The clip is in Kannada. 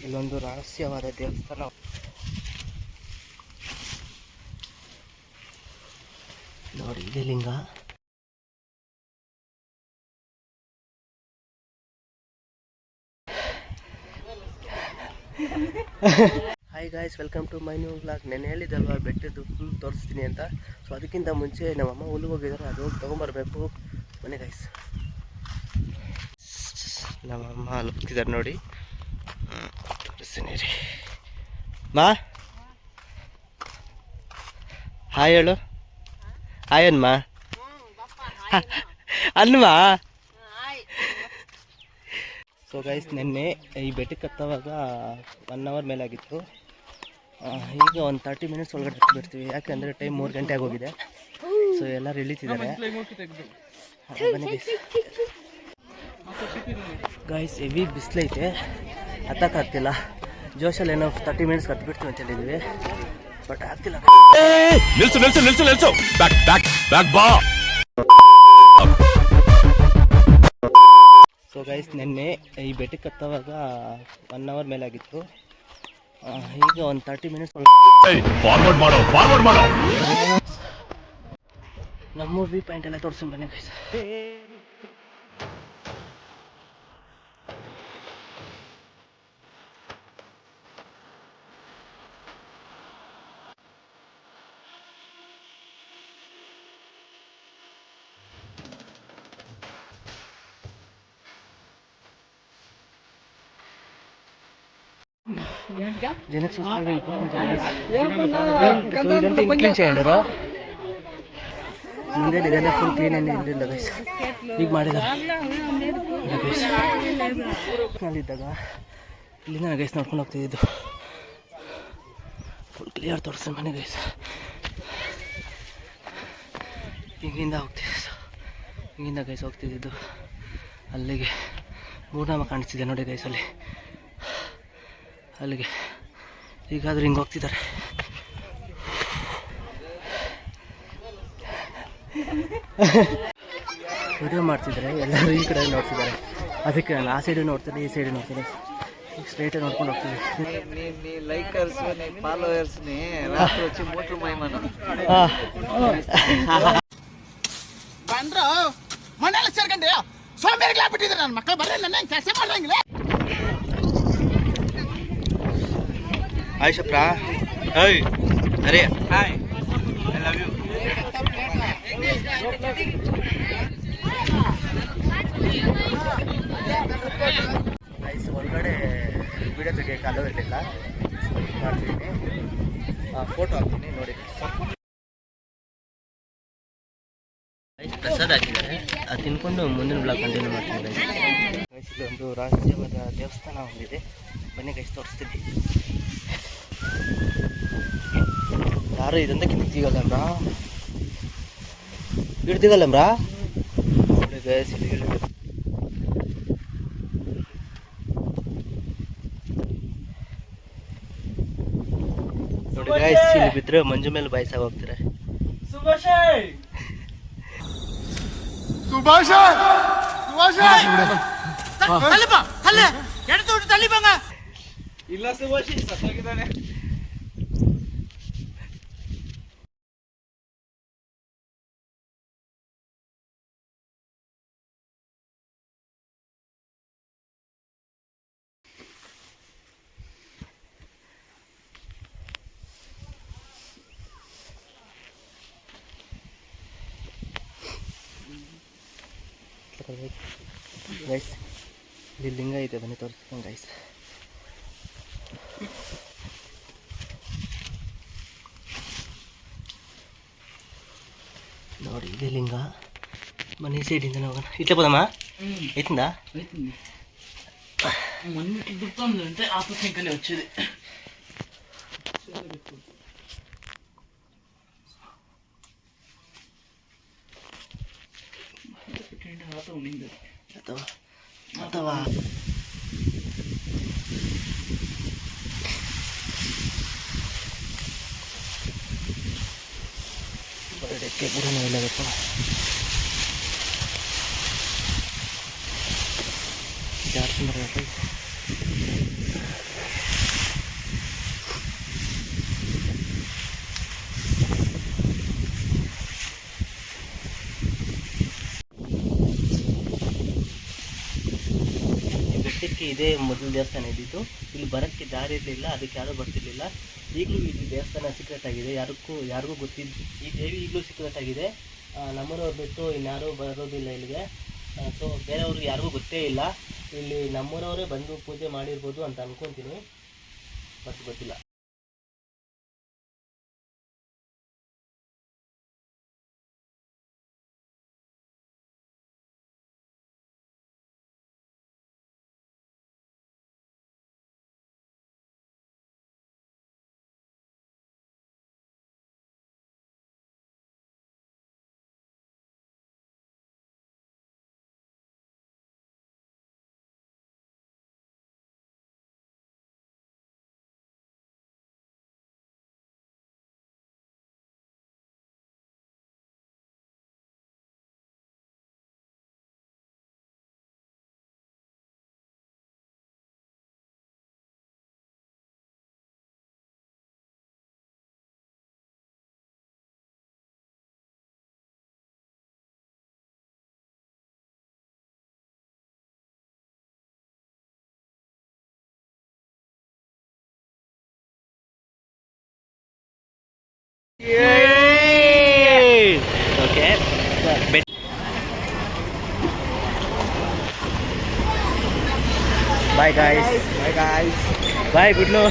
ಇಲ್ಲೊಂದು ರಹಸ್ಯವಾದ ದೇವಸ್ಥಾನ ನೋಡಿ, ಇದೆ ಲಿಂಗ. Hi guys, welcome to my new vlog. ನೆನ್ನೆ ಹೇಳಿದಲ್ವಾ ಬೆಟ್ಟದ್ದು ಫುಲ್ ತೋರಿಸ್ತೀನಿ ಅಂತ. ಸೊ ಅದಕ್ಕಿಂತ ಮುಂಚೆ ನಮ್ಮಮ್ಮ ಹುಲ್ಲಿಗೆ ಹೋಗಿದ್ದಾರೆ, ಅದು ಹೋಗಿ ತೊಗೊಂಬರ್ಬೇಕು. ಬನ್ನಿ ಗಾಯ್ಸ್, ನಮ್ಮಮ್ಮ ಅಲ್ಲಿ ಹೋಗ್ತಿದ್ದಾರೆ ನೋಡಿ, ತೋರಿಸ್ತೀನಿ ರೀ. ಮಾ ಹಾಯ್ ಹೇಳು. ಹಾಯ್ ಅನ್ಮ, ಅನ್ಮಾ. ಸೊ ಗೈಸ್, ನಿನ್ನೆ ಈ ಬೆಟ್ಟಕ್ಕೆ ಹತ್ತುವಾಗ 1 ಅವರ್ ಮೇಲಾಗಿತ್ತು. ಈಗ ಒಂದು 30 ಮಿನಿಟ್ಸ್ ಒಳಗಡೆ ಬಿಡ್ತೀವಿ, ಯಾಕೆಂದರೆ ಟೈಮ್ 3 ಗಂಟೆ ಆಗೋಗಿದೆ. ಸೊ ಎಲ್ಲರೂ ಇಳಿತಿದ್ದಾರೆ. ಬನ್ನಿ ಗೈಸ್, ಹೆವಿ ಬಿಸಿಲೈತೆ, ಹತ್ತಕ್ಕಾಗ್ತಿಲ್ಲ. ಜೋಶಲ್ಲಿ ಏನೋ 30 ಮಿನಿಟ್ಸ್ ಹತ್ತು ಬಿಡ್ತೀವಿ ಅಂತ ಹೇಳಿದ್ವಿ, ಬಟ್ ಆಗ್ತಿಲ್ಲ. ಸೊ ಗೈಸ್, ನಿನ್ನೆ ಈ ಬೆಟ್ಟಕ್ಕೆ ಹತ್ತುವಾಗ 1 ಅವರ್ ಮೇಲಾಗಿತ್ತು. ಈಗ ಒಂದು 30 ಮಿನಿಟ್ಸ್ ನಮ್ಮ ವ್ಯೂ ಪಾಯಿಂಟ್ ಎಲ್ಲ ತೋರಿಸಿ ಬನ್ನಿ ಗೈಸ್. జనకు చేయండి ಮುಂದೆ ಇದೆಲ್ಲ ಫುಲ್ ಕ್ಲೀನ್ ಏನು ಇರಲಿಲ್ಲ ಗೈಸ್, ಈಗ ಮಾಡಿದ್ದಾರೆ ಅಲ್ಲಿದ್ದಾಗ. ಇಲ್ಲಿಂದ ಗೈಸ್ ನೋಡ್ಕೊಂಡು ಹೋಗ್ತಿದ್ದು, ಫುಲ್ ಕ್ಲಿಯರ್ ತೋರಿಸ್ತೀನಿ ಮನೆ ಗೈಸ್. ಹಿಂಗಿಂದ ಗೈಸ್ ಹೋಗ್ತಿದ್ದು ಅಲ್ಲಿಗೆ ಮೂರ್ನಾಮ ಕಾಣಿಸ್ತಿದೆ ನೋಡಿ ಗೈಸ್, ಅಲ್ಲಿಗೆ ಈಗಾದರೂ ಹಿಂಗೆ ಹೋಗ್ತಿದ್ದಾರೆ. ವಿಡಿಯೋ ಮಾಡ್ತಿದ್ದಾರೆ, ಎಲ್ಲರೂ ಈ ಕಡೆ ನೋಡ್ತಿದ್ದಾರೆ. ಅದಕ್ಕೆ ನಾನು ಆ ಸೈಡು ನೋಡ್ತೀನಿ, ಈ ಸೈಡು ನೋಡ್ತೀನಿ, ಈಗ ಸ್ಟ್ರೈಟ್ ನೋಡ್ಕೊಂಡು ಹೋಗ್ತೀನಿ. ಲೈಕರ್ಸ್ ಫಾಲೋವರ್ಸ್ ರಾತ್ರಿ వచ్చి ಮೋಟ್ರು ಮೈಮನ ಬಂದ್ರು ಮನೆಯಲ್ಲಿ ಸೇರ್ಕೊಂಡೆ ಸೋಂಬೇರಿಗಳ ಬಿಟ್ಟಿದ್ದಾರೆ. ನನ್ನ ಮಕ್ಕಳು ಬರ್ರೆ ನನ್ನ ಕೆಲಸ ಮಾಡ್ರಂಗಿಲ್ಲ. ಹಾಯ್ ಶಪ್ರಾ. ಹಾಯ್ ಅರೆ hi, I love you. Guys, ಹೊರಗಡೆ ವಿಡಿಯೋ ತೆಗಿಯೋಕ್ಕೆ ಅಲೋ ಇರಲಿಲ್ಲ, ಮಾಡ್ತೀನಿ, ಫೋಟೋ ಹಾಕ್ತೀನಿ ನೋಡಿ. ಗೈಸ್, ಪ್ರಸಾದ ಹಾಕಿದ್ದಾರೆ, ಅದು ತಿನ್ಕೊಂಡು ಮುಂದಿನ ಬ್ಲಾಗ್ ಕಂಟಿನ್ಯೂ ಮಾಡ್ತೀನಿ ಗೈಸ್. ಇಲ್ಲಿ ಒಂದು ರಹಸ್ಯವಾದ ದೇವಸ್ಥಾನ ಹೊಂದಿದೆ, ಬನ್ನಿ ಗೈಸ್ ತೋರಿಸ್ತೀನಿ. ಯಾರು ಇದಂತ ಕಿತ್ತಿಗಲ್ಲಮ್ರಾ, ಇಡ್ತೀವಲ್ಲಮ್ರಾ ನೋಡಿ ಗೈಸ್. ಇಲ್ಲಿ ನೋಡಿ ಗೈಸ್, ಇಲ್ಲಿ ಬಿದ್ದರೆ ಮಂಜು ಮೇಲೆ ಬಾಯಿಸಾಗ ಹೋಗ್ತಾರೆ. ಇಲ್ಲ ಸುಭಾಷ್ ಸತ್ತೋಗಿದ್ದಾನೆ. ಗೈಸ್, ಇಲ್ಲಿ ಲಿಂಗ ಇದೆ, ಬನ್ನಿ ತೋರಿಸ್ತೀನಿ ಗೈಸ್. ನೋಡಿ, ಇದೆ ಲಿಂಗ. ಮನೆ ಸೈಡಿಂದ ಹೋಗೋಣ. ಇಟ್ಲ పోదామా? అవుతుందా? మొన్నటి గుర్తుంది అంటే ఆపస్ ఇంకనే వచ్చేది. ಅಥವಾ ಡೆಕ್ಕೆ ಬುಡನೇ ಇಲ್ಲದಪ್ಪ. ಜಾಸ್ತಿ ಬರೋಕ್ಕೆ ಇದೇ ಮೊದಲು ದೇವಸ್ಥಾನ ಇದ್ದಿತ್ತು. ಇಲ್ಲಿ ಬರೋಕ್ಕೆ ದಾರಿ ಇರಲಿಲ್ಲ, ಅದಕ್ಕೆ ಯಾರೂ ಬರ್ತಿರ್ಲಿಲ್ಲ. ಈಗಲೂ ಇದು ದೇವಸ್ಥಾನ ಸೀಕ್ರೆಟ್ ಆಗಿದೆ, ಯಾರಿಗೂ ಗೊತ್ತಿದ್ದು. ಈ ದೇವಿ ಈಗಲೂ ಸೀಕ್ರೆಟ್ ಆಗಿದೆ. ನಮ್ಮೂರವ್ರು ಬಿಟ್ಟು ಇನ್ಯಾರೂ ಬರೋದಿಲ್ಲ ಇಲ್ಲಿಗೆ. ಸೊ ಬೇರೆಯವ್ರಿಗೆ ಯಾರಿಗೂ ಗೊತ್ತೇ ಇಲ್ಲ. ಇಲ್ಲಿ ನಮ್ಮೂರವರೇ ಬಂದು ಪೂಜೆ ಮಾಡಿರ್ಬೋದು ಅಂತ ಅನ್ಕೊತೀನಿ, ಬಟ್ ಗೊತ್ತಿಲ್ಲ. Okay, bye guys. ಬಾಯ್ ಗುಡ್ಲು.